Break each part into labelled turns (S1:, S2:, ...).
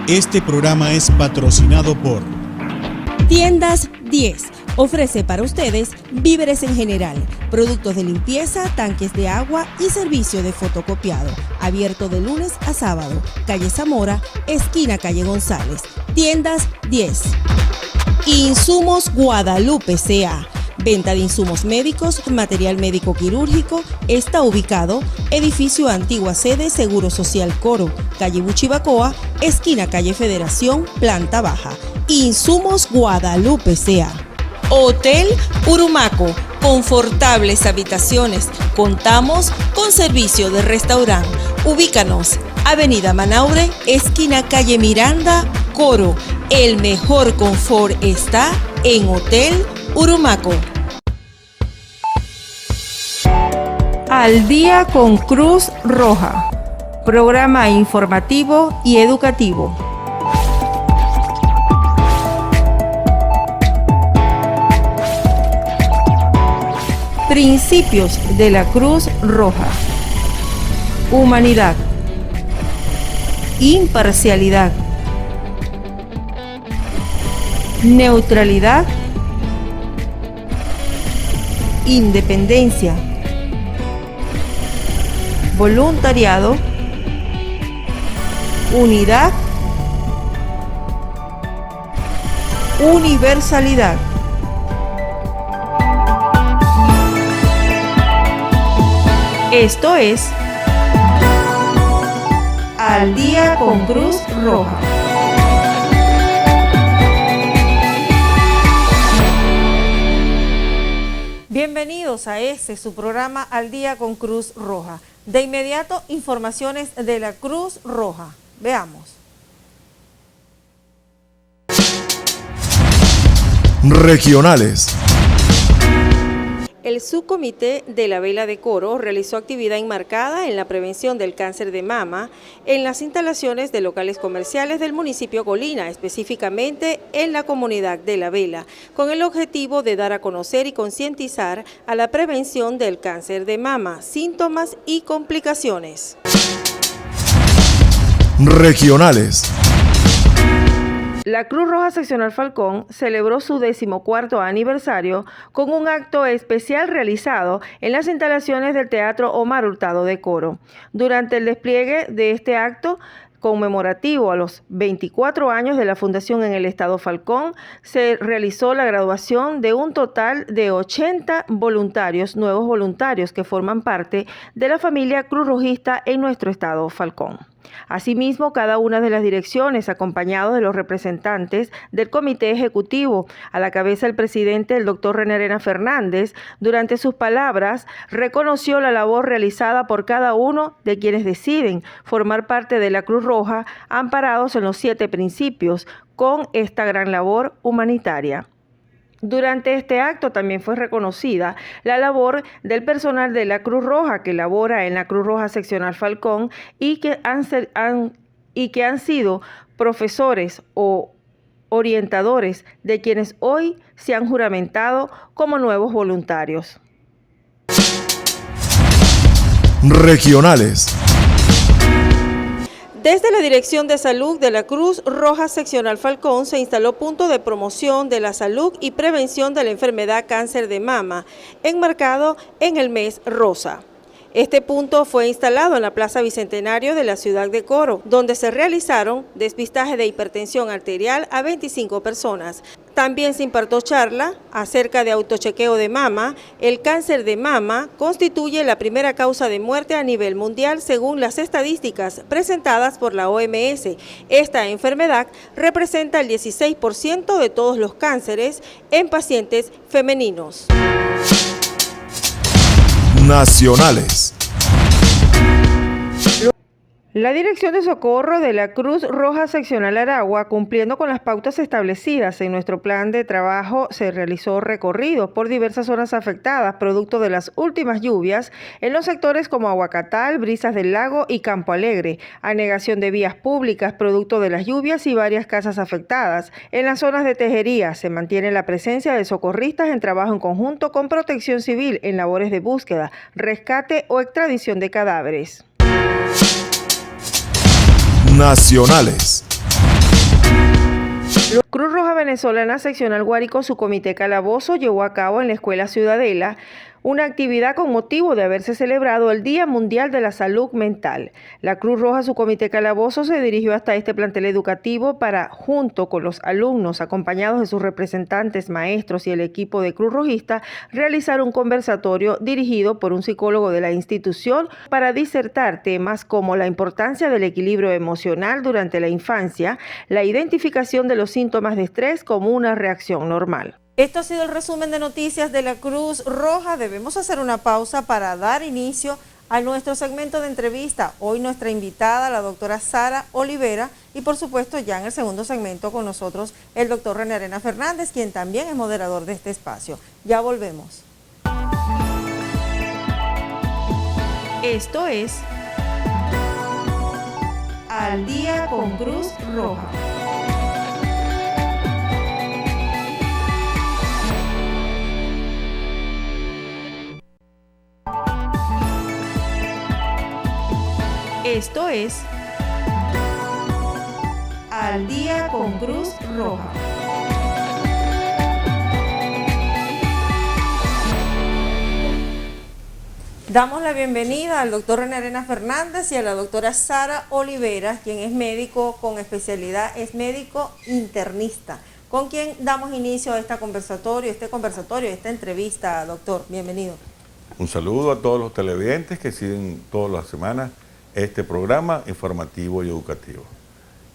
S1: Este programa es patrocinado por
S2: Tiendas 10. Ofrece para ustedes víveres en general, productos de limpieza, tanques de agua y servicio de fotocopiado. Abierto de lunes a sábado. Calle Zamora, esquina Calle González. Tiendas 10. Insumos Guadalupe C.A. Venta de insumos médicos, material médico quirúrgico. Está ubicado edificio antigua sede Seguro Social Coro, calle Buchibacoa, esquina calle Federación, planta baja. Insumos Guadalupe C.A. Hotel Urumaco, confortables habitaciones. Contamos con servicio de restaurante. Ubícanos, Avenida Manaure, esquina calle Miranda, Coro. El mejor confort está en Hotel Urumaco. Al día con Cruz Roja, programa informativo y educativo. Principios de la Cruz Roja: humanidad, imparcialidad, neutralidad, independencia, voluntariado, unidad, universalidad. Esto es Al día con Cruz Roja. Bienvenidos a su programa Al día con Cruz Roja. De inmediato, informaciones de la Cruz Roja. Veamos.
S3: Regionales.
S2: El subcomité de la Vela de Coro realizó actividad enmarcada en la prevención del cáncer de mama en las instalaciones de locales comerciales del municipio Colina, específicamente en la comunidad de La Vela, con el objetivo de dar a conocer y concientizar a la prevención del cáncer de mama, síntomas y complicaciones.
S3: Regionales.
S2: La Cruz Roja Seccional Falcón celebró su 14º aniversario con un acto especial realizado en las instalaciones del Teatro Omar Hurtado de Coro. Durante el despliegue de este acto conmemorativo a los 24 años de la fundación en el estado Falcón, se realizó la graduación de un total de 80 voluntarios, nuevos voluntarios que forman parte de la familia Cruz Rojista en nuestro estado Falcón. Asimismo, cada una de las direcciones, acompañados de los representantes del Comité Ejecutivo, a la cabeza del presidente, el doctor René Arena Fernández, durante sus palabras, reconoció la labor realizada por cada uno de quienes deciden formar parte de la Cruz Roja, amparados en los 7 principios, con esta gran labor humanitaria. Durante este acto también fue reconocida la labor del personal de la Cruz Roja que labora en la Cruz Roja Seccional Falcón y que han sido profesores o orientadores de quienes hoy se han juramentado como nuevos voluntarios.
S3: Regionales.
S2: Desde la Dirección de Salud de la Cruz Roja Seccional Falcón se instaló punto de promoción de la salud y prevención de la enfermedad cáncer de mama, enmarcado en el mes rosa. Este punto fue instalado en la Plaza Bicentenario de la ciudad de Coro, donde se realizaron despistajes de hipertensión arterial a 25 personas. También se impartió charla acerca de autochequeo de mama. El cáncer de mama constituye la primera causa de muerte a nivel mundial según las estadísticas presentadas por la OMS. Esta enfermedad representa el 16% de todos los cánceres en pacientes femeninos.
S3: Nacionales.
S2: La Dirección de Socorro de la Cruz Roja Seccional Aragua, cumpliendo con las pautas establecidas en nuestro plan de trabajo, se realizó recorridos por diversas zonas afectadas, producto de las últimas lluvias, en los sectores como Aguacatal, Brisas del Lago y Campo Alegre, anegación de vías públicas, producto de las lluvias y varias casas afectadas. En las zonas de Tejería se mantiene la presencia de socorristas en trabajo en conjunto con Protección Civil en labores de búsqueda, rescate o extradición de cadáveres.
S3: Nacionales.
S2: Cruz Roja Venezolana Seccional Guárico, su comité calabozo, llevó a cabo en la Escuela Ciudadela una actividad con motivo de haberse celebrado el Día Mundial de la Salud Mental. La Cruz Roja, su comité calabozo, se dirigió hasta este plantel educativo para, junto con los alumnos, acompañados de sus representantes, maestros y el equipo de Cruz Rojista, realizar un conversatorio dirigido por un psicólogo de la institución para disertar temas como la importancia del equilibrio emocional durante la infancia, la identificación de los síntomas de estrés como una reacción normal.
S4: Esto ha sido el resumen de noticias de la Cruz Roja. Debemos hacer una pausa para dar inicio a nuestro segmento de entrevista. Hoy nuestra invitada, la doctora Sara Olivera, y por supuesto ya en el segundo segmento con nosotros el doctor René Arena Fernández, quien también es moderador de este espacio. Ya volvemos.
S2: Esto es Al Día con Cruz Roja. Esto es Al Día con Cruz Roja.
S4: Damos la bienvenida al doctor René Arena Fernández y a la doctora Sara Olivera, quien es médico con especialidad, es médico internista, con quien damos inicio a esta entrevista, doctor. Bienvenido.
S5: Un saludo a todos los televidentes que siguen todas las semanas este programa informativo y educativo.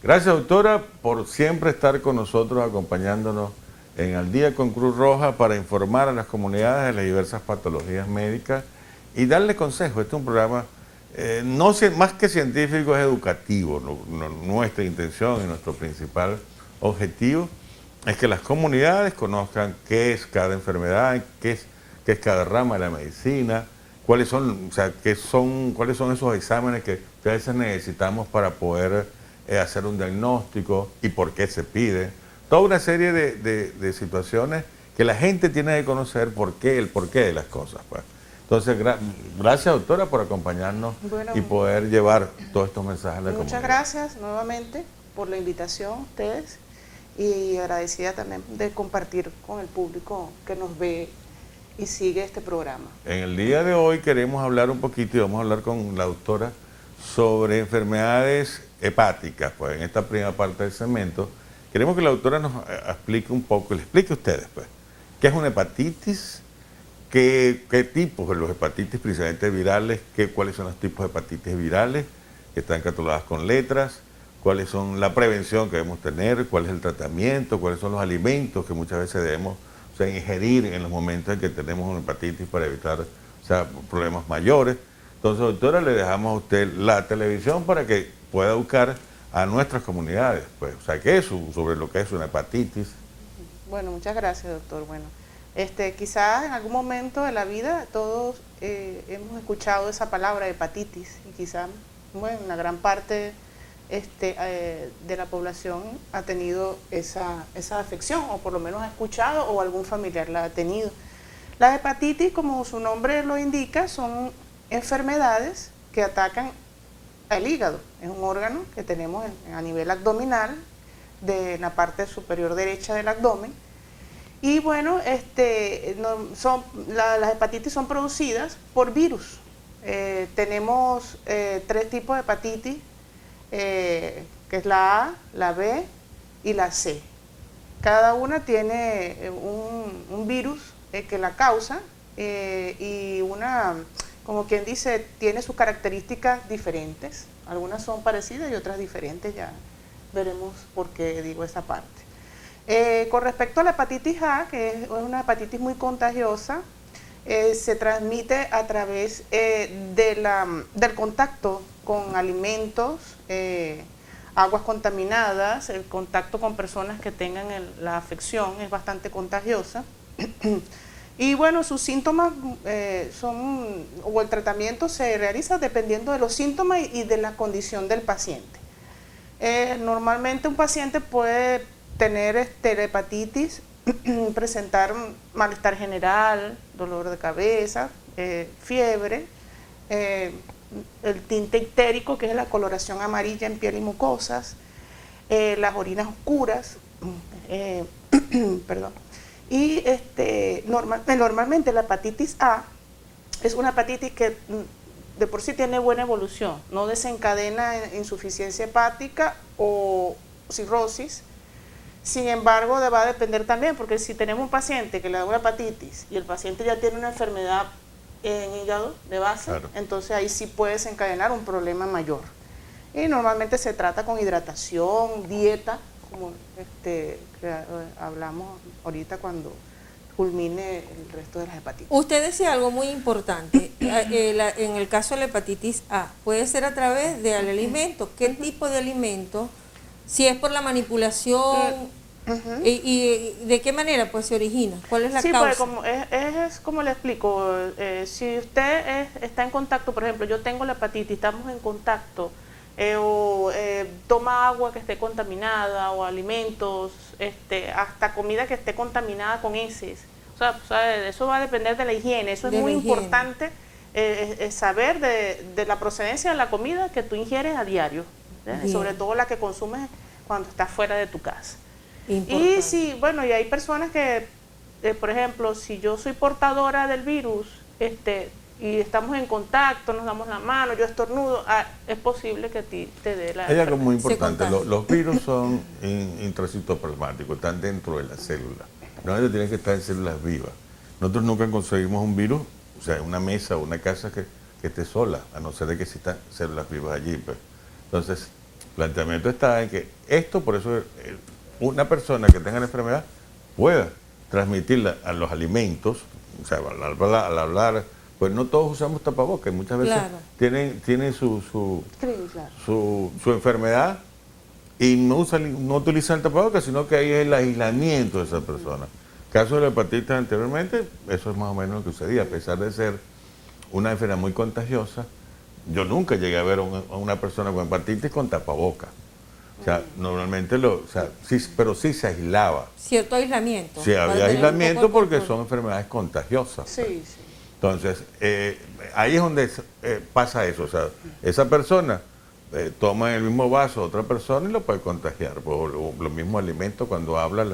S5: Gracias, doctora, por siempre estar con nosotros, acompañándonos en Al Día con Cruz Roja para informar a las comunidades de las diversas patologías médicas y darle consejos. Este es un programa más que científico, es educativo. Nuestra intención y nuestro principal objetivo es que las comunidades conozcan qué es cada enfermedad, qué es cada rama de la medicina, cuáles son esos exámenes que a veces necesitamos para poder hacer un diagnóstico y por qué se pide. Toda una serie de situaciones que la gente tiene que conocer el porqué de las cosas, pues. Entonces, gracias, doctora, por acompañarnos y poder llevar todos estos mensajes a la comunidad.
S6: Muchas gracias nuevamente por la invitación a ustedes y agradecida también de compartir con el público que nos ve y sigue este programa.
S5: En el día de hoy queremos hablar un poquito y vamos a hablar con la doctora sobre enfermedades hepáticas. Pues en esta primera parte del segmento queremos que la doctora nos explique un poco, le explique a ustedes pues, qué es una hepatitis, qué tipos de los hepatitis, principalmente virales, cuáles son los tipos de hepatitis virales que están catalogadas con letras, cuáles son la prevención que debemos tener, cuál es el tratamiento, cuáles son los alimentos que muchas veces debemos ingerir en los momentos en que tenemos una hepatitis para evitar problemas mayores. Entonces, doctora, le dejamos a usted la televisión para que pueda educar a nuestras comunidades, pues, sobre lo que es una hepatitis.
S6: Bueno, muchas gracias, doctor. Bueno, quizás en algún momento de la vida todos hemos escuchado esa palabra hepatitis y quizás, una gran parte de la población ha tenido esa afección, o por lo menos ha escuchado o algún familiar la ha tenido. Las hepatitis, como su nombre lo indica, son enfermedades que atacan al hígado. Es un órgano que tenemos a nivel abdominal, de la parte superior derecha del abdomen. Y bueno, las hepatitis son producidas por virus. Tenemos 3 tipos de hepatitis, que es la A, la B y la C. Cada una tiene un virus que la causa y como quien dice, tiene sus características diferentes. Algunas son parecidas y otras diferentes, ya veremos por qué digo esa parte. Con respecto a la hepatitis A, que es una hepatitis muy contagiosa, se transmite a través del contacto con alimentos, aguas contaminadas, el contacto con personas que tengan la afección es bastante contagiosa. Y bueno, sus síntomas o el tratamiento se realiza dependiendo de los síntomas y de la condición del paciente. Normalmente un paciente puede tener hepatitis, presentar malestar general, dolor de cabeza, fiebre, el tinte ictérico, que es la coloración amarilla en piel y mucosas, las orinas oscuras, perdón. Y normalmente la hepatitis A es una hepatitis que de por sí tiene buena evolución, no desencadena insuficiencia hepática o cirrosis. Sin embargo, va a depender también, porque si tenemos un paciente que le da una hepatitis y el paciente ya tiene una enfermedad en hígado de base, claro, entonces ahí sí puede desencadenar un problema mayor. Y normalmente se trata con hidratación, dieta, como que hablamos ahorita cuando culmine el resto de las hepatitis.
S4: Usted decía algo muy importante, en el caso de la hepatitis A, puede ser a través del alimento. ¿Qué tipo de alimento? Si es por la manipulación, y de qué manera pues se origina, ¿cuál es la causa?
S6: Pues es como le explico, si usted está en contacto, por ejemplo, yo tengo la hepatitis, estamos en contacto, toma agua que esté contaminada o alimentos, hasta comida que esté contaminada con heces. O sea, eso va a depender de la higiene. Eso es muy importante, saber de la procedencia de la comida que tú ingieres a diario, sobre todo la que consumes cuando estás fuera de tu casa. Importante. Y sí, bueno, y hay personas que, por ejemplo, si yo soy portadora del virus, y estamos en contacto, nos damos la mano, yo estornudo, es posible que a ti te dé la...
S5: Hay algo muy importante, los virus son intracitoplasmáticos, están dentro de las células, normalmente tienen que estar en células vivas. Nosotros nunca conseguimos un virus, o sea, una mesa o una casa que esté sola, a no ser de que existan células vivas allí. Pues. Entonces, el planteamiento está en que esto, por eso una persona que tenga la enfermedad pueda transmitirla a los alimentos, o sea, al hablar. Pues no todos usamos tapabocas, muchas veces tienen su enfermedad y no utilizan el tapabocas, sino que ahí es el aislamiento de esa persona. Caso de la hepatitis anteriormente, eso es más o menos lo que sucedía, a pesar de ser una enfermedad muy contagiosa, yo nunca llegué a ver a una persona con hepatitis con tapabocas. O sea, normalmente pero sí se aislaba.
S4: Cierto aislamiento.
S5: Sí, había aislamiento porque son enfermedades contagiosas.
S6: Sí, sí.
S5: Entonces, ahí es donde pasa eso, o sea, esa persona toma el mismo vaso a otra persona y lo puede contagiar, por los mismos alimentos, cuando habla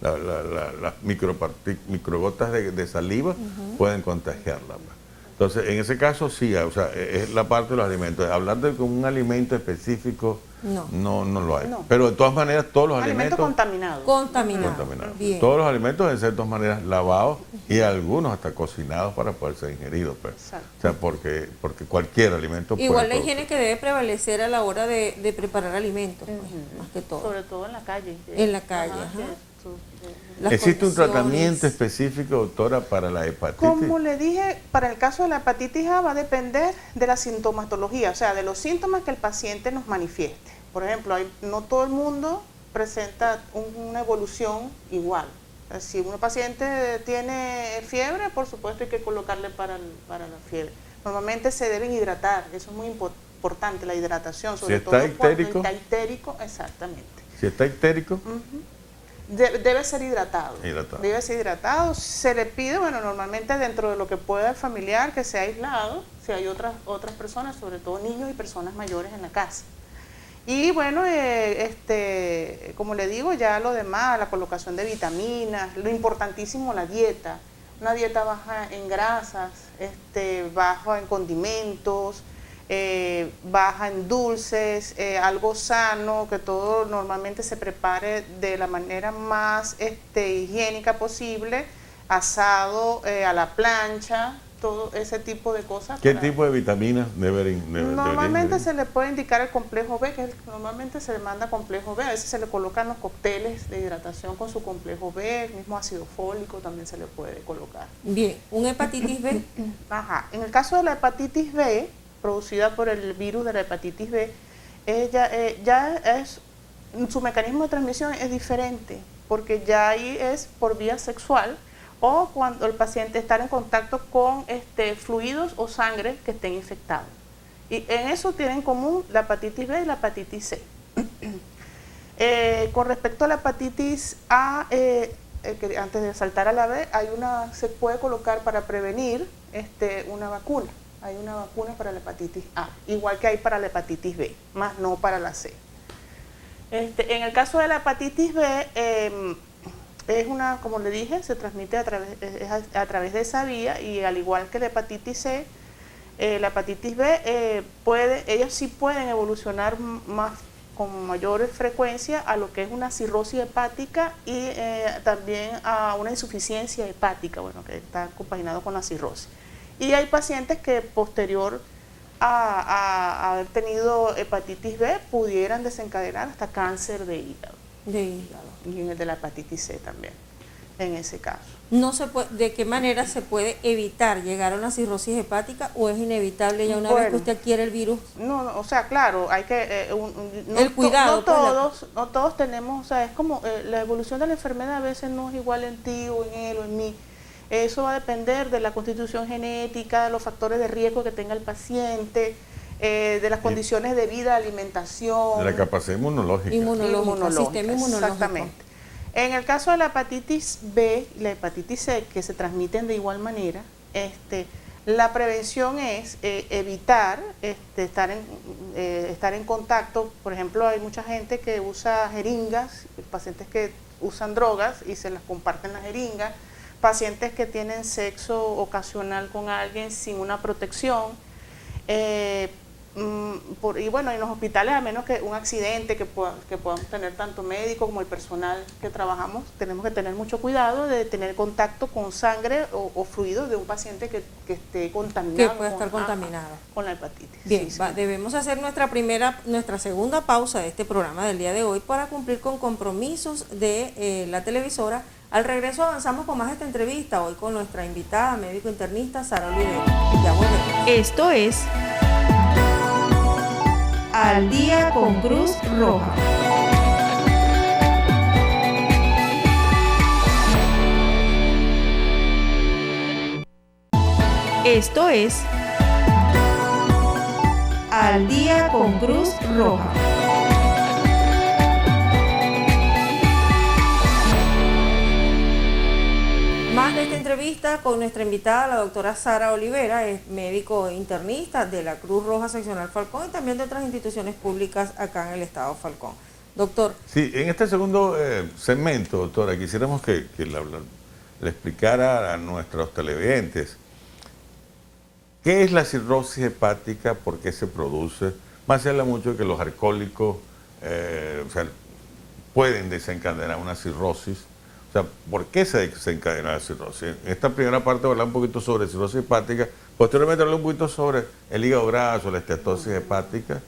S5: las microgotas de saliva pueden contagiarla. Entonces, en ese caso sí, o sea, es la parte de los alimentos. Hablar de un alimento específico no lo hay. No. Pero de todas maneras, todos los alimentos...
S6: Contaminados.
S5: Bien. Todos los alimentos deben ser de todas maneras lavados y algunos hasta cocinados para poder ser ingeridos. Pues. O sea, porque cualquier alimento puede...
S4: Igual la higiene que debe prevalecer a la hora de preparar alimentos, pues, más que todo.
S6: Sobre todo en la calle.
S4: En la calle,
S5: ¿Existe un tratamiento específico, doctora, para la hepatitis?
S6: Como le dije, para el caso de la hepatitis A va a depender de la sintomatología, o sea, de los síntomas que el paciente nos manifieste. Por ejemplo, no todo el mundo presenta una evolución igual. Si un paciente tiene fiebre, por supuesto hay que colocarle para la fiebre. Normalmente se deben hidratar, eso es muy importante, la hidratación. Sobre todo cuando está histérico, exactamente.
S5: Si está histérico...
S6: Debe ser hidratado. Debe ser hidratado. Se le pide, bueno, normalmente dentro de lo que pueda el familiar, que sea aislado, si hay otras personas, sobre todo niños y personas mayores en la casa. Y bueno, como le digo, ya lo demás, la colocación de vitaminas, lo importantísimo, la dieta. Una dieta baja en grasas, baja en condimentos, baja en dulces, algo sano, que todo normalmente se prepare de la manera más higiénica posible, asado, a la plancha, todo ese tipo de cosas.
S5: ¿Qué tipo de vitaminas
S6: normalmente se le puede indicar el complejo B, que normalmente se le manda complejo B, a veces se le colocan los cócteles de hidratación con su complejo B, el mismo ácido fólico también se le puede colocar.
S4: Bien, ¿un hepatitis B?
S6: Ajá, en el caso de la hepatitis B, producida por el virus de la hepatitis B, su mecanismo de transmisión es diferente, porque ya ahí es por vía sexual o cuando el paciente está en contacto con fluidos o sangre que estén infectados. Y en eso tienen en común la hepatitis B y la hepatitis C. Con respecto a la hepatitis A, que antes de saltar a la B, se puede colocar para prevenir una vacuna. Hay una vacuna para la hepatitis A, igual que hay para la hepatitis B, más no para la C. En el caso de la hepatitis B, es una, como le dije, se transmite a través de esa vía, y al igual que la hepatitis C, la hepatitis B ellos sí pueden evolucionar con mayor frecuencia a lo que es una cirrosis hepática y también a una insuficiencia hepática, bueno, que está compaginado con la cirrosis. Y hay pacientes que posterior a haber tenido hepatitis B pudieran desencadenar hasta cáncer de hígado. Y en el de la hepatitis C también, en ese caso.
S4: No se puede, ¿de qué manera se puede evitar llegar a una cirrosis hepática, o es inevitable ya una vez que usted adquiere el virus?
S6: No, o sea, claro, hay que
S4: el cuidado.
S6: No todos tenemos, o sea, es como la evolución de la enfermedad a veces no es igual en ti o en él o en mí. Eso va a depender de la constitución genética, de los factores de riesgo que tenga el paciente, de las condiciones de vida, alimentación.
S5: De la capacidad inmunológica.
S4: Sistema inmunológico.
S6: Exactamente. En el caso de la hepatitis B y la hepatitis C, que se transmiten de igual manera, la prevención es evitar estar en contacto. Por ejemplo, hay mucha gente que usa jeringas, pacientes que usan drogas y se las comparten las jeringas, pacientes que tienen sexo ocasional con alguien sin una protección, y bueno, en los hospitales, a menos que un accidente que podamos tener tanto médico como el personal que trabajamos, tenemos que tener mucho cuidado de tener contacto con sangre o fluidos de un paciente que esté contaminado.
S4: Que pueda estar contaminado.
S6: Con la hepatitis.
S4: Bien,
S6: sí.
S4: Debemos hacer nuestra segunda pausa de este programa del día de hoy para cumplir con compromisos de la televisora. Al regreso avanzamos con más esta entrevista, hoy con nuestra invitada, médico internista, Sara Olivera. Ya volvemos.
S2: Esto es Al Día con Cruz Roja. Esto es Al Día con Cruz Roja.
S4: Más de esta entrevista con nuestra invitada, la doctora Sara Olivera, es médico internista de la Cruz Roja Seccional Falcón y también de otras instituciones públicas acá en el estado Falcón. Doctor.
S5: Sí, en este segundo segmento, doctora, quisiéramos que le explicara a nuestros televidentes qué es la cirrosis hepática, por qué se produce. Más se habla mucho de que los alcohólicos pueden desencadenar una cirrosis. O sea, ¿por qué se desencadena la cirrosis? En esta primera parte voy a hablar un poquito sobre cirrosis hepática, posteriormente hablar un poquito sobre el hígado graso, la esteatosis hepática,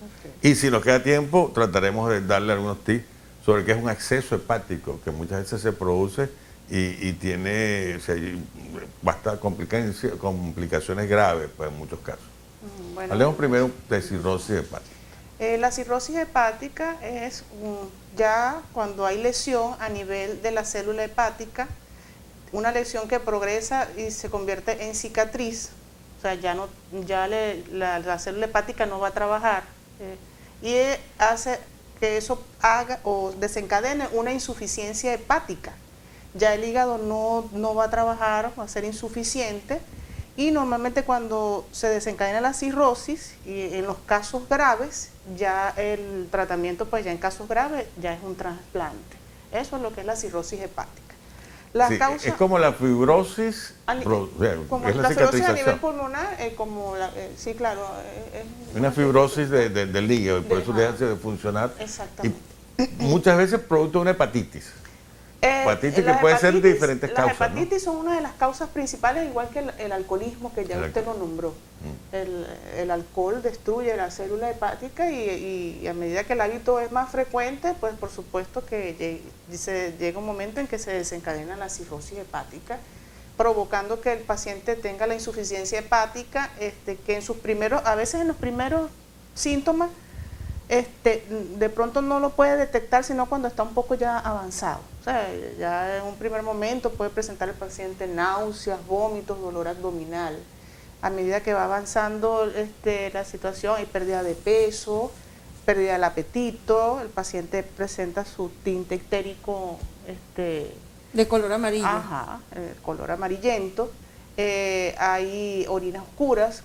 S5: y si nos queda tiempo trataremos de darle algunos tips sobre qué es un exceso hepático, que muchas veces se produce y tiene complicaciones graves, pues, en muchos casos.
S6: Bueno,
S5: hablemos primero de cirrosis hepática.
S6: La cirrosis hepática es ya cuando hay lesión a nivel de la célula hepática, una lesión que progresa y se convierte en cicatriz, o sea, la célula hepática no va a trabajar, y hace que eso haga o desencadene una insuficiencia hepática. Ya el hígado no va a trabajar, va a ser insuficiente, y normalmente cuando se desencadena la cirrosis, y en los casos graves, ya el tratamiento, pues ya en casos graves, ya es un trasplante. Eso es lo que es la cirrosis hepática.
S5: Es como la fibrosis,
S6: como
S5: es la
S6: la fibrosis a
S5: cicatrización.
S6: nivel pulmonar, sí, claro.
S5: Una fibrosis del hígado, y por eso deja de funcionar.
S6: Exactamente.
S5: Y muchas veces producto de una hepatitis. Hepatitis que puede ser de diferentes causas.
S6: Las hepatitis son una de las causas principales, igual que el alcoholismo, que ya usted lo nombró. El alcohol destruye la célula hepática y a medida que el hábito es más frecuente, pues por supuesto que llega un momento en que se desencadena la cirrosis hepática, provocando que el paciente tenga la insuficiencia hepática, que a veces en los primeros síntomas, de pronto no lo puede detectar sino cuando está un poco ya avanzado. O sea, ya en un primer momento puede presentar el paciente náuseas, vómitos, dolor abdominal. A medida que va avanzando la situación, hay pérdida de peso, pérdida del apetito, el paciente presenta su tinte ictérico
S4: de color amarillo.
S6: Ajá, color amarillento. Hay orinas oscuras,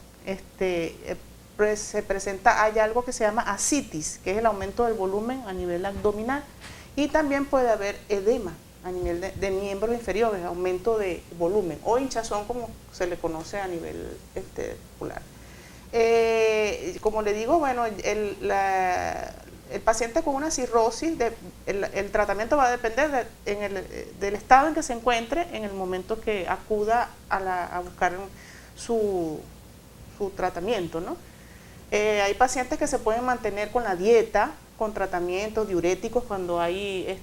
S6: se presenta, hay algo que se llama ascitis, que es el aumento del volumen a nivel abdominal, y también puede haber edema a nivel de miembros inferiores, aumento de volumen, o hinchazón como se le conoce a nivel popular. Como le digo, bueno, el paciente con una cirrosis, el tratamiento va a depender del estado en que se encuentre en el momento que acuda a buscar su tratamiento, ¿no? Hay pacientes que se pueden mantener con la dieta, con tratamientos diuréticos cuando hay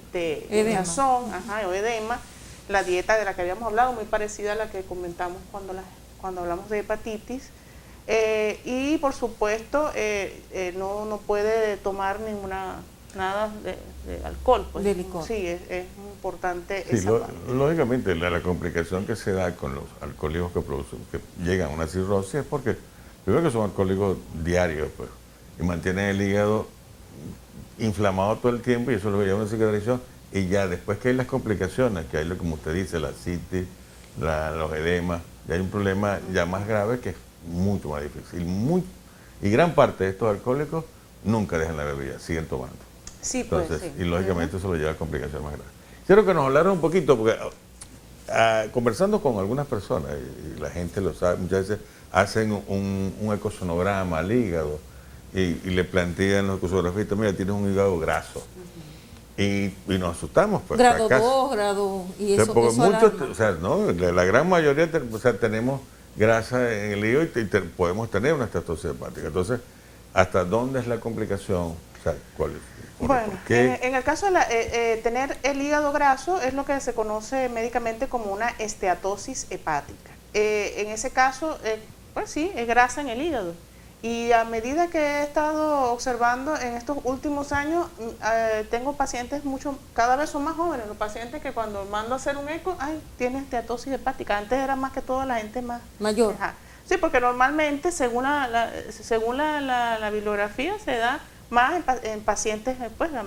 S6: hinchazón o edema. La dieta de la que habíamos hablado, muy parecida a la que comentamos cuando hablamos de hepatitis. Y por supuesto no puede tomar nada de alcohol. Pues.
S2: De licor.
S6: Sí, es importante
S5: Sí,
S6: esa parte.
S5: lógicamente la complicación que se da con los alcohólicos que llegan a una cirrosis es porque primero que son alcohólicos diarios, pues, y mantienen el hígado inflamado todo el tiempo, y eso lo lleva a una cicatrización, y ya después que hay las complicaciones, que hay lo como usted dice, la ascitis, los edemas, ya hay un problema ya más grave que es mucho más difícil. Y gran parte de estos alcohólicos nunca dejan la bebida, siguen tomando.
S6: Sí, pues,
S5: Entonces,
S6: sí.
S5: y lógicamente eso lo lleva a complicaciones más graves. Quiero que nos hablaran un poquito, porque conversando con algunas personas, y la gente lo sabe, muchas veces hacen un ecosonograma al hígado y le plantean los ecosonografistas, mira, tienes un hígado graso. Y nos asustamos. Pues,
S2: Grado
S5: ¿acaso?
S2: 2, grado... Y
S5: O sea,
S2: eso,
S5: porque
S2: eso
S5: muchos,
S2: alarma.
S5: o sea, ¿no? La gran mayoría tenemos grasa en el hígado y podemos tener una estatosis hepática. Entonces, ¿hasta dónde es la complicación? O sea, ¿cuál es?
S6: Bueno,
S5: ¿Por qué?
S6: en el caso de tener el hígado graso es lo que se conoce médicamente como una esteatosis hepática. En ese caso, pues sí, es grasa en el hígado. Y a medida que he estado observando en estos últimos años, tengo pacientes cada vez son más jóvenes, los pacientes que cuando mando a hacer un eco, tiene esteatosis hepática. Antes era más que todo la gente más
S2: Mayor.
S6: Ajá. Sí, porque normalmente, según la bibliografía, se da más en pacientes pues, de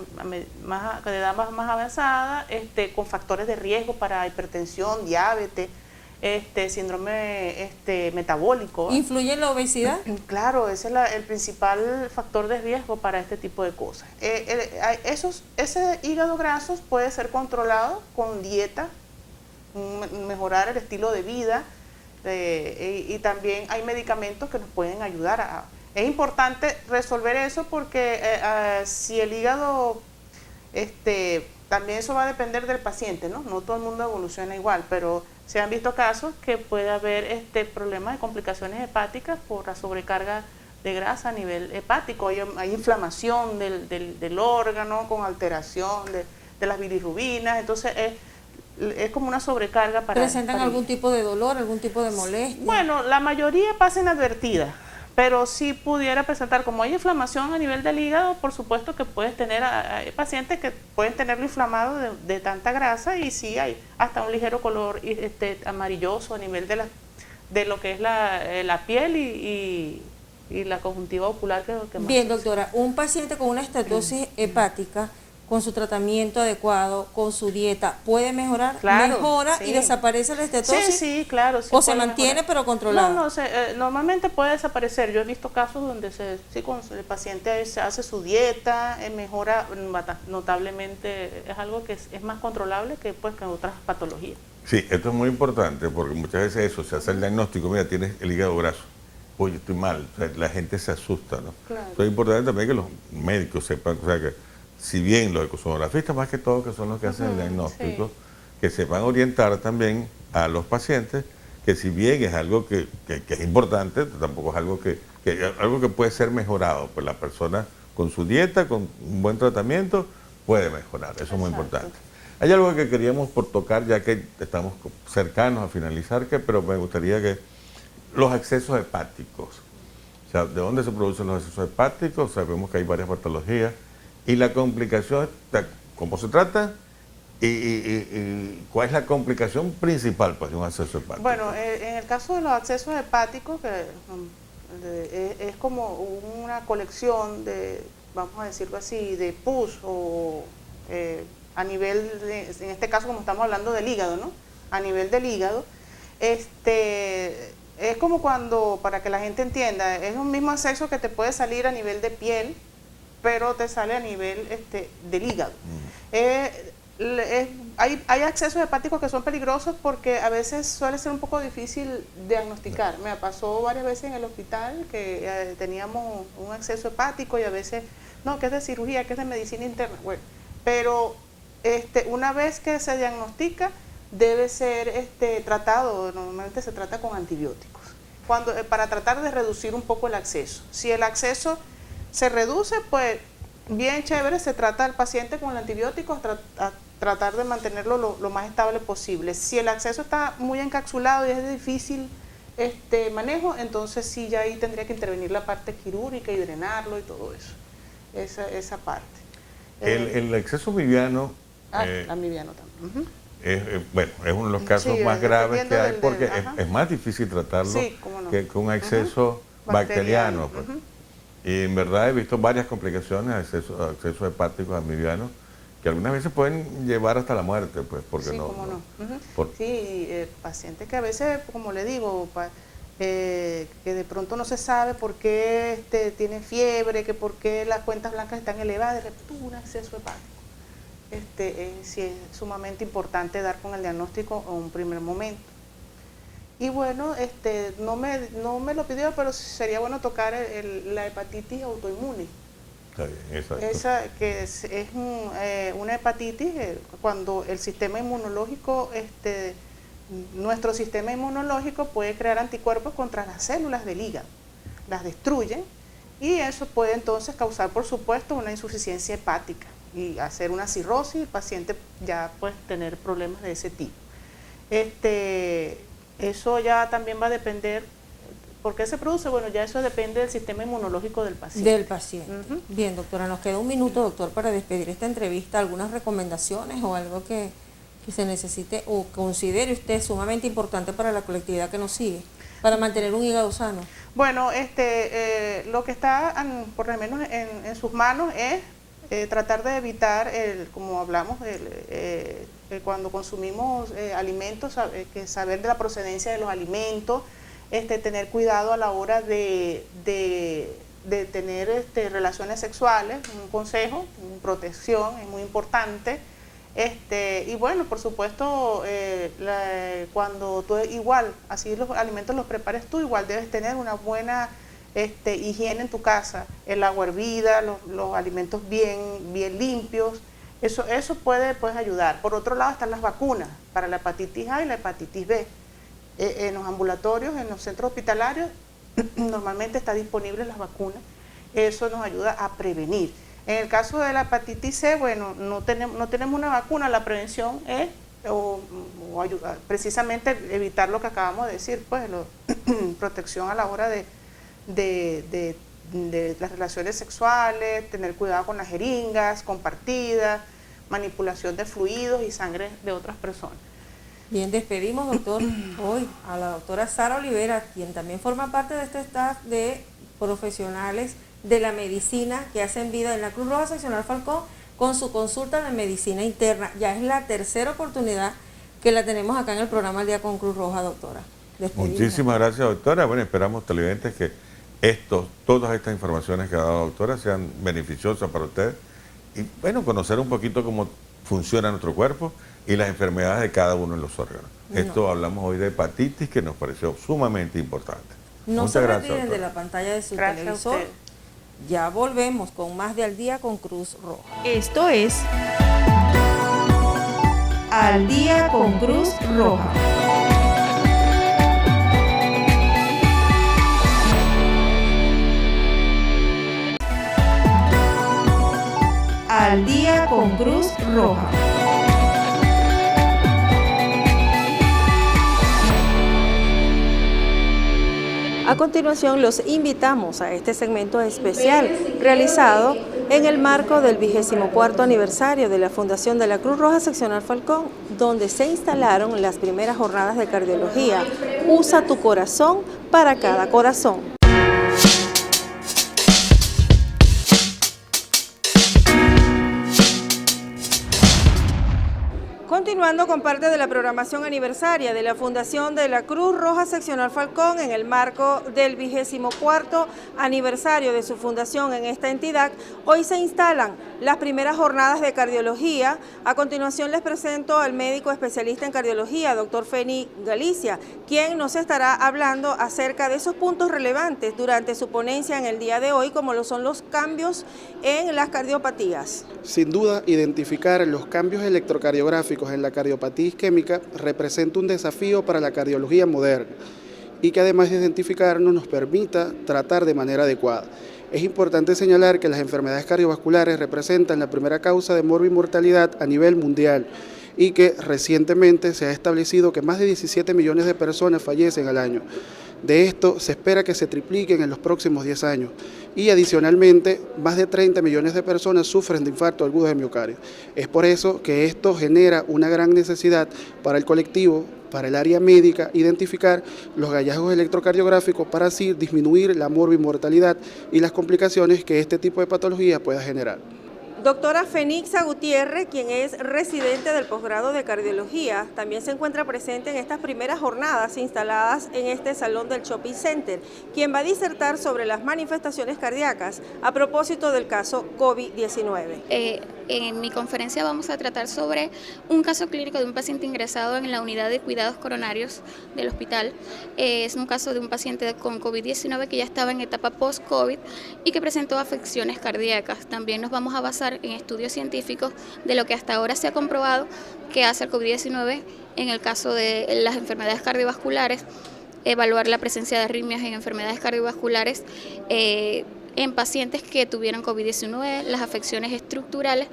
S6: edad más avanzada, con factores de riesgo para hipertensión, diabetes, síndrome metabólico.
S2: ¿Influye en la obesidad?
S6: Claro, ese es el principal factor de riesgo para este tipo de cosas. Ese hígado graso puede ser controlado con dieta, mejorar el estilo de vida, y también hay medicamentos que nos pueden ayudar es importante resolver eso porque si el hígado, también eso va a depender del paciente, ¿no? No todo el mundo evoluciona igual, pero se han visto casos que puede haber problemas de complicaciones hepáticas por la sobrecarga de grasa a nivel hepático. Hay inflamación del órgano con alteración de las bilirrubinas, entonces es como una sobrecarga para...
S2: ¿Presentan algún tipo de dolor, algún tipo de molestia?
S6: Bueno, la mayoría pasa inadvertida, pero si pudiera presentar, como hay inflamación a nivel del hígado, por supuesto que puedes tener, hay pacientes que pueden tenerlo inflamado de tanta grasa, y sí hay hasta un ligero color amarilloso a nivel de lo que es la piel y la conjuntiva ocular, que es lo que más.
S2: Bien, doctora, un paciente con una estatosis hepática, con su tratamiento adecuado, con su dieta, ¿puede mejorar?
S6: Claro,
S2: ¿Mejora
S6: sí.
S2: y desaparece la estatosis?
S6: Sí, claro. Sí,
S2: ¿O se
S6: puede
S2: mantiene
S6: mejorar.
S2: pero controlada?
S6: No, normalmente puede desaparecer. Yo he visto casos donde cuando el paciente se hace su dieta, mejora notablemente. Es algo que es más controlable que otras patologías.
S5: Sí, esto es muy importante porque muchas veces se hace el diagnóstico, mira, tienes el hígado graso. Oye, estoy mal. O sea, la gente se asusta, ¿no?
S6: Claro.
S5: Entonces es importante también que los médicos sepan, o sea, que si bien los ecosonografistas más que todo, que son los que hacen el diagnóstico,
S6: sí,
S5: que sepan orientar también a los pacientes, que si bien es algo que es importante, tampoco es algo algo que puede ser mejorado, pues la persona con su dieta, con un buen tratamiento, puede mejorar, eso es muy importante. Hay algo que queríamos tocar, ya que estamos cercanos a finalizar, pero me gustaría que los excesos hepáticos, o sea, ¿de dónde se producen los excesos hepáticos? Sabemos que hay varias patologías, y la complicación, ¿cómo se trata? ¿Y cuál es la complicación principal pues, de un acceso hepático?
S6: Bueno, en el caso de los accesos hepáticos, que es como una colección de, vamos a decirlo así, de pus o a nivel, en este caso como estamos hablando del hígado, ¿no? A nivel del hígado, es como cuando, para que la gente entienda, es un mismo acceso que te puede salir a nivel de piel, pero te sale a nivel del hígado. Hay accesos hepáticos que son peligrosos porque a veces suele ser un poco difícil diagnosticar. Me pasó varias veces en el hospital que teníamos un acceso hepático y a veces, no, que es de cirugía, que es de medicina interna. Bueno, pero una vez que se diagnostica, debe ser tratado, normalmente se trata con antibióticos, para tratar de reducir un poco el acceso. Si el acceso se reduce, pues bien chévere, se trata al paciente con el antibiótico a tratar de mantenerlo lo más estable posible. Si el acceso está muy encapsulado y es de difícil manejo, entonces sí, ya ahí tendría que intervenir la parte quirúrgica y drenarlo y todo eso, esa parte.
S5: El exceso miviano...
S6: la miviano también.
S5: Bueno, es uno de los casos más graves que hay porque es más difícil tratarlo que un exceso bacteriano. Pues. Y en verdad he visto varias complicaciones, accesos hepáticos amibianos, que algunas veces pueden llevar hasta la muerte, pues, porque
S6: pacientes que a veces, como le digo, que de pronto no se sabe por qué tiene fiebre, que por qué las cuentas blancas están elevadas, de repente un acceso hepático. Sí es sumamente importante dar con el diagnóstico en un primer momento. Y bueno, no me lo pidió, pero sería bueno tocar la hepatitis autoinmune.
S5: Está bien, exacto.
S6: Esa que es una hepatitis cuando el sistema inmunológico, nuestro sistema inmunológico puede crear anticuerpos contra las células del hígado, las destruyen y eso puede entonces causar, por supuesto, una insuficiencia hepática y hacer una cirrosis, el paciente ya puede tener problemas de ese tipo. Eso ya también va a depender, ¿por qué se produce? Bueno, ya eso depende del sistema inmunológico del paciente.
S4: Del paciente. Bien, doctora, nos queda un minuto, doctor, para despedir esta entrevista. ¿Algunas recomendaciones o algo que se necesite o considere usted sumamente importante para la colectividad que nos sigue, para mantener un hígado sano?
S6: Bueno, lo que está por lo menos en sus manos es tratar de evitar, como hablamos, cuando consumimos alimentos, saber de la procedencia de los alimentos, tener cuidado a la hora de tener relaciones sexuales, un consejo, protección es muy importante. Y bueno, por supuesto, cuando tú igual, así los alimentos los prepares tú, igual debes tener una buena higiene en tu casa, el agua hervida, los alimentos bien limpios, eso puede ayudar. Por otro lado están las vacunas para la hepatitis A y la hepatitis B. En los ambulatorios, en los centros hospitalarios, normalmente está disponible las vacunas, eso nos ayuda a prevenir. En el caso de la hepatitis C, bueno, no tenemos una vacuna, la prevención es ayudar, precisamente evitar lo que acabamos de decir, pues protección a la hora de las relaciones sexuales, tener cuidado con las jeringas compartidas, manipulación de fluidos y sangre de otras personas.
S4: Bien, despedimos, doctor, hoy a la doctora Sara Olivera, quien también forma parte de este staff de profesionales de la medicina que hacen vida en la Cruz Roja Seccional Falcón con su consulta de medicina interna. Ya es la tercera oportunidad que la tenemos acá en el programa El Día con Cruz Roja, doctora. Despedimos.
S5: Muchísimas gracias, doctora. Bueno, esperamos televidentes que todas estas informaciones que ha dado la doctora sean beneficiosas para ustedes y bueno, conocer un poquito cómo funciona nuestro cuerpo y las enfermedades de cada uno de los órganos. Esto hablamos hoy de hepatitis, que nos pareció sumamente importante.
S4: No
S5: Muchas
S4: se
S5: gracias,
S4: retiren de
S5: doctora.
S4: la pantalla de su
S6: Gracias
S4: televisor. Ya volvemos con más de Al Día con Cruz Roja.
S2: Esto es Al Día con Cruz Roja. Al Día con Cruz Roja. A continuación los invitamos a este segmento especial realizado en el marco del 24º aniversario de la Fundación de la Cruz Roja Seccional Falcón, donde se instalaron las primeras jornadas de cardiología. Usa tu corazón para cada corazón. Continuando con parte de la programación aniversaria de la Fundación de la Cruz Roja Seccional Falcón en el marco del 24º aniversario de su fundación en esta entidad, hoy se instalan las primeras jornadas de cardiología. A continuación les presento al médico especialista en cardiología, doctor Félix Galicia, quien nos estará hablando acerca de esos puntos relevantes durante su ponencia en el día de hoy, como lo son los cambios en las cardiopatías.
S7: Sin duda, identificar los cambios electrocardiográficos en la cardiopatía isquémica representa un desafío para la cardiología moderna y que además de identificarnos nos permita tratar de manera adecuada. Es importante señalar que las enfermedades cardiovasculares representan la primera causa de morbimortalidad a nivel mundial y que recientemente se ha establecido que más de 17 millones de personas fallecen al año. De esto se espera que se tripliquen en los próximos 10 años y adicionalmente más de 30 millones de personas sufren de infarto agudo de miocardio. Es por eso que esto genera una gran necesidad para el colectivo, para el área médica, identificar los hallazgos electrocardiográficos para así disminuir la morbimortalidad y las complicaciones que este tipo de patología pueda generar.
S2: Doctora Fenixa Gutiérrez, quien es residente del posgrado de cardiología, también se encuentra presente en estas primeras jornadas instaladas en este salón del Shopping Center, quien va a disertar sobre las manifestaciones cardíacas a propósito del caso COVID-19.
S8: En mi conferencia vamos a tratar sobre un caso clínico de un paciente ingresado en la unidad de cuidados coronarios del hospital. Es un caso de un paciente con COVID-19 que ya estaba en etapa post-COVID y que presentó afecciones cardíacas. También nos vamos a basar en estudios científicos de lo que hasta ahora se ha comprobado que hace el COVID-19 en el caso de las enfermedades cardiovasculares, evaluar la presencia de arritmias en enfermedades cardiovasculares en pacientes que tuvieron COVID-19, las afecciones estructurales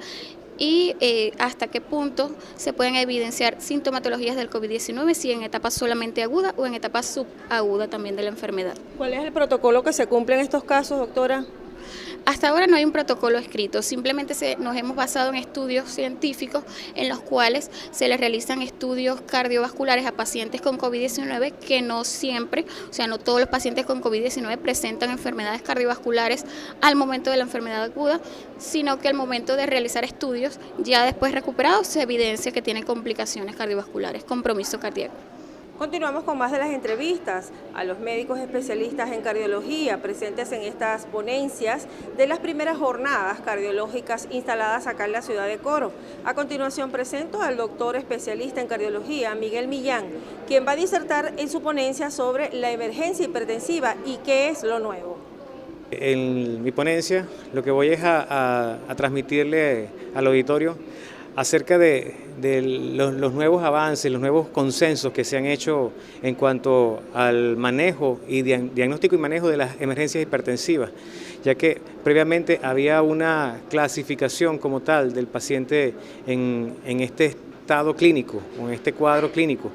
S8: y hasta qué punto se pueden evidenciar sintomatologías del COVID-19, si en etapa solamente aguda o en etapa subaguda también de la enfermedad.
S2: ¿Cuál es el protocolo que se cumple en estos casos, doctora?
S8: Hasta ahora no hay un protocolo escrito, simplemente nos hemos basado en estudios científicos en los cuales se les realizan estudios cardiovasculares a pacientes con COVID-19 que no siempre, o sea, no todos los pacientes con COVID-19 presentan enfermedades cardiovasculares al momento de la enfermedad aguda, sino que al momento de realizar estudios, ya después recuperados, se evidencia que tienen complicaciones cardiovasculares, compromiso cardíaco.
S2: Continuamos con más de las entrevistas a los médicos especialistas en cardiología presentes en estas ponencias de las primeras jornadas cardiológicas instaladas acá en la ciudad de Coro. A continuación presento al doctor especialista en cardiología, Miguel Millán, quien va a disertar en su ponencia sobre la emergencia hipertensiva y qué es lo nuevo.
S9: En mi ponencia lo que voy es a transmitirle al auditorio acerca de los nuevos avances, los nuevos consensos que se han hecho en cuanto al manejo y diagnóstico y manejo de las emergencias hipertensivas, ya que previamente había una clasificación como tal del paciente en este estado clínico o en este cuadro clínico,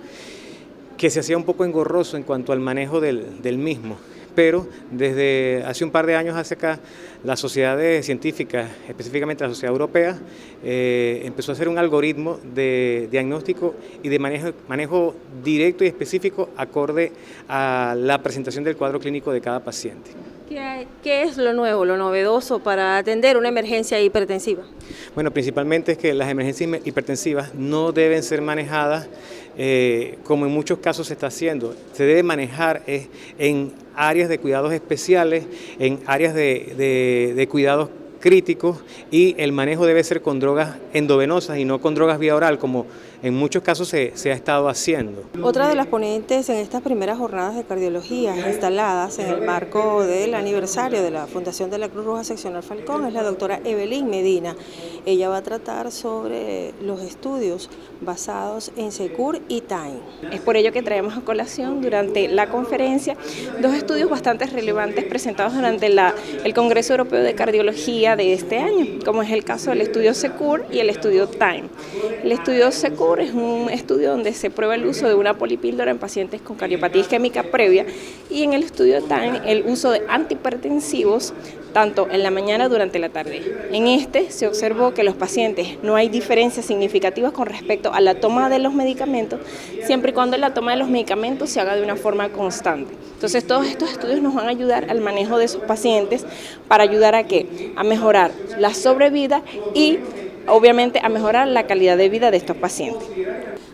S9: que se hacía un poco engorroso en cuanto al manejo del mismo. Pero desde hace un par de años hacia acá, las sociedades científicas, específicamente la Sociedad Europea, empezó a hacer un algoritmo de diagnóstico y de manejo directo y específico acorde a la presentación del cuadro clínico de cada paciente.
S2: ¿Qué es lo nuevo, lo novedoso para atender una emergencia hipertensiva?
S9: Bueno, principalmente es que las emergencias hipertensivas no deben ser manejadas como en muchos casos se está haciendo. Se debe manejar en áreas de cuidados especiales, en áreas de cuidados críticos, y el manejo debe ser con drogas endovenosas y no con drogas vía oral, como en muchos casos se ha estado haciendo.
S2: Otra de las ponentes en estas primeras jornadas de cardiología instaladas en el marco del aniversario de la Fundación de la Cruz Roja Seccional Falcón es la doctora Evelyn Medina. Ella va a tratar sobre los estudios basados en SECUR y TIME.
S10: Es por ello que traemos a colación durante la conferencia dos estudios bastante relevantes presentados durante el Congreso Europeo de Cardiología de este año, como es el caso del estudio SECUR y el estudio TIME. El estudio SECUR es un estudio donde se prueba el uso de una polipíldora en pacientes con cardiopatía isquémica previa, y en el estudio TIME el uso de antihipertensivos tanto en la mañana durante la tarde. En este se observó que los pacientes no hay diferencias significativas con respecto a la toma de los medicamentos, siempre y cuando la toma de los medicamentos se haga de una forma constante. Entonces todos estos estudios nos van a ayudar al manejo de esos pacientes para ayudar a mejorar la sobrevida y obviamente a mejorar la calidad de vida de estos pacientes.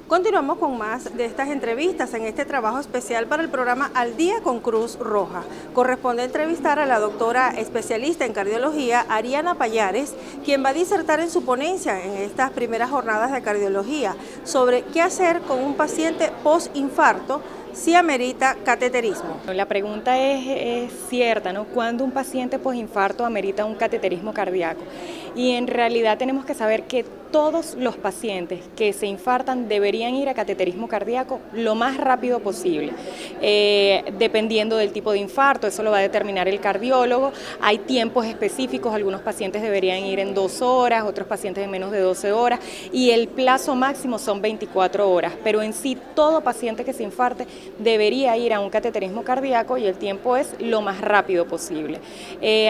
S2: Continuamos con más de estas entrevistas en este trabajo especial para el programa Al Día con Cruz Roja. Corresponde entrevistar a la doctora especialista en cardiología, Ariana Payares, quien va a disertar en su ponencia en estas primeras jornadas de cardiología sobre qué hacer con un paciente post-infarto si amerita cateterismo.
S11: La pregunta es cierta, ¿no? ¿Cuándo un paciente posinfarto amerita un cateterismo cardíaco? Y en realidad tenemos que saber que todos los pacientes que se infartan deberían ir a cateterismo cardíaco lo más rápido posible, dependiendo del tipo de infarto, eso lo va a determinar el cardiólogo. Hay tiempos específicos, algunos pacientes deberían ir en 2 horas, otros pacientes en menos de 12 horas, y el plazo máximo son 24 horas, pero en sí todo paciente que se infarte debería ir a un cateterismo cardíaco y el tiempo es lo más rápido posible.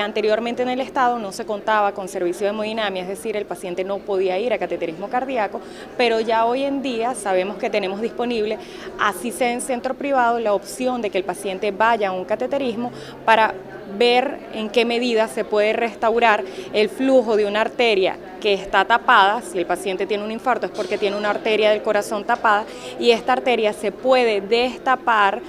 S11: Anteriormente en el estado no se contaba con servicio de hemodinamia, es decir, el paciente no podía ir a cateterismo cardíaco, pero ya hoy en día sabemos que tenemos disponible, así sea en centro privado, la opción de que el paciente vaya a un cateterismo para ver en qué medida se puede restaurar el flujo de una arteria que está tapada. Si el paciente tiene un infarto es porque tiene una arteria del corazón tapada y esta arteria se puede destapar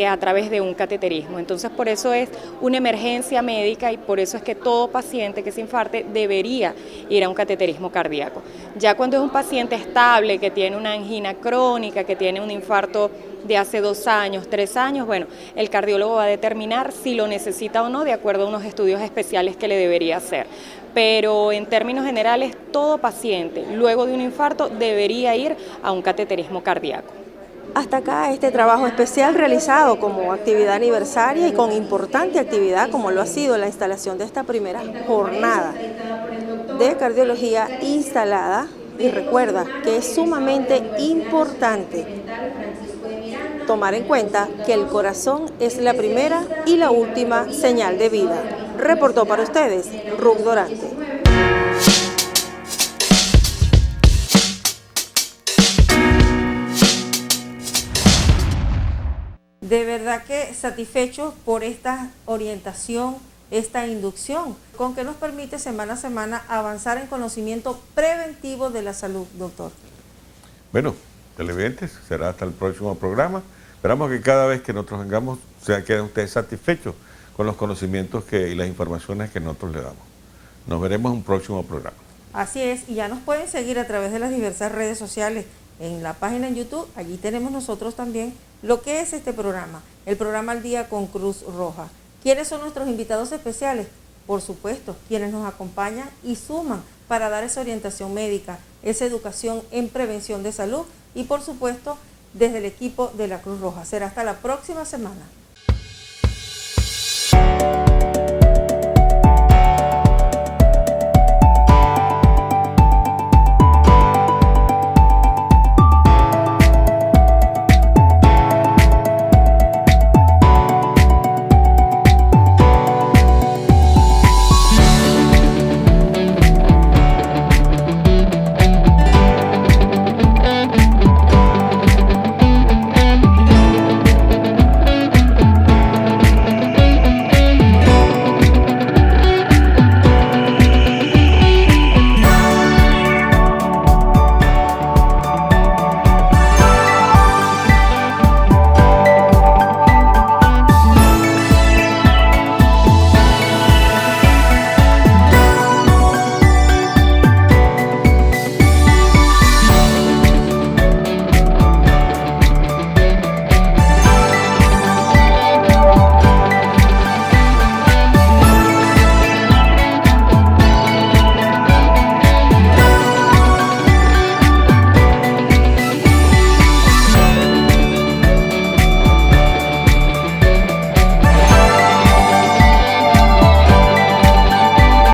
S11: a través de un cateterismo. Entonces por eso es una emergencia médica y por eso es que todo paciente que se infarte debería ir a un cateterismo cardíaco. Ya cuando es un paciente estable, que tiene una angina crónica, que tiene un infarto de hace 2 años, 3 años, bueno, el cardiólogo va a determinar si lo necesita o no de acuerdo a unos estudios especiales que le debería hacer. Pero en términos generales, todo paciente luego de un infarto debería ir a un cateterismo cardíaco.
S2: Hasta acá este trabajo especial realizado como actividad aniversaria y con importante actividad como lo ha sido la instalación de esta primera jornada de cardiología instalada. Y recuerda que es sumamente importante tomar en cuenta que el corazón es la primera y la última señal de vida. Reportó para ustedes Ruth Dorante.
S4: De verdad que satisfechos por esta orientación, esta inducción, con que nos permite semana a semana avanzar en conocimiento preventivo de la salud, doctor.
S5: Bueno, televidentes, será hasta el próximo programa. Esperamos que cada vez que nosotros vengamos queden ustedes satisfechos con los conocimientos y las informaciones que nosotros le damos. Nos veremos en un próximo programa.
S4: Así es, y ya nos pueden seguir a través de las diversas redes sociales, en la página en YouTube. Allí tenemos nosotros también lo que es este programa, el programa Al Día con Cruz Roja. ¿Quiénes son nuestros invitados especiales? Por supuesto, quienes nos acompañan y suman para dar esa orientación médica, esa educación en prevención de salud y por supuesto desde el equipo de la Cruz Roja. Será hasta la próxima semana.